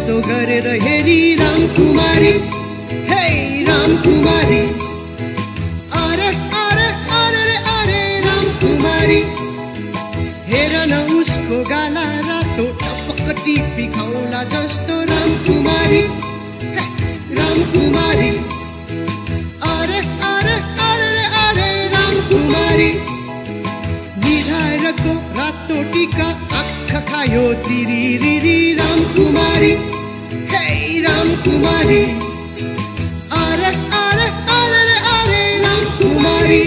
जस्तो गरेर हेरी रामकुमारी, हे रामकुमारी, अरे अरे अरे अरे रामकुमारी, हेर न उसको गाला रातो टपक्क टिपी खाउला जस्तो रामकुमारी, हे रामकुमारी, अरे अरे अरे अरे रामकुमारी, निधारको रातो टीका आँखा खायो तिरिरिरी रामकुमारी, हे रामकुमारी, अरे अरे अरे अरे रामकुमारी।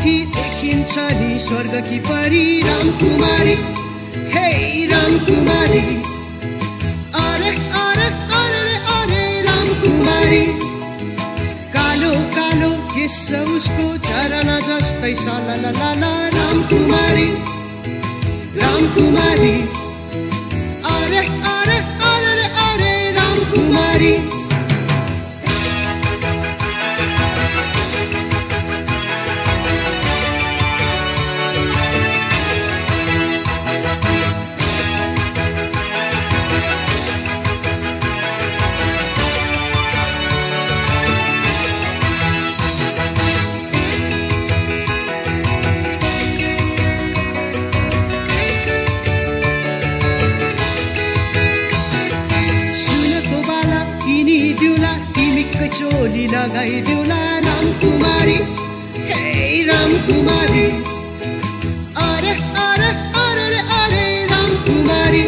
देखिन्छ नि स्वर्गकी परी रामकुमारी, हे रामकुमारी, अरे अरे अरे अरे रामकुमारी, कालो कालो केस उसको चरना जस्तै सलललला रामकुमारी, रामकुमारी, अरे अरे अरे अरे रामकुमारी। चोली लगाइदिउला रामकुमारी, हे रामकुमारी, अरे अरे अरे अरे रामकुमारी,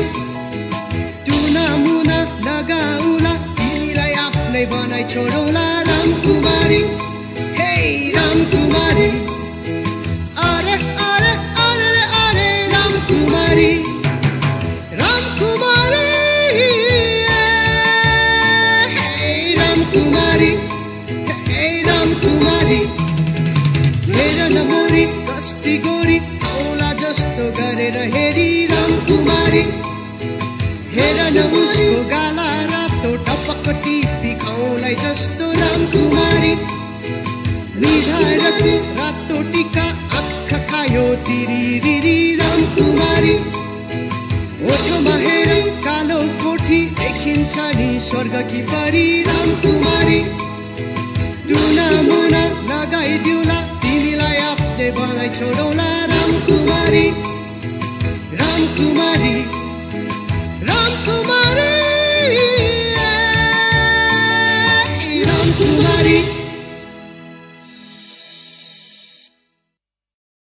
टुना मुना लगाउला तिमीलाई आफ्नै बनाइ छोडौला रामकुमारी, हे रामकुमारी, अरे अरे अरे अरे रामकुमारी, रामकुमारी, रामकुमारी, हे रामकुमारी, हेर न मोरी कस्ती गोरी औला जस्तो गरेर हेरी रामकुमारी, हेर न उसको गाला रातो टपक्क टिपी खाउलाई जस्तो रामकुमारी, निधारको रातो टीका आँखा खायो तिरिरिरी रामकुमारी, ओठमा हेर कालो कोठी देखिन्छ नि स्वर्गकी परी रामकुमारी, टुना मुना लगाइदिउला तिमीलाई आफ्नै बनाइ छोडौला रामकुमारी, रामकुमारी, रामकुमारी।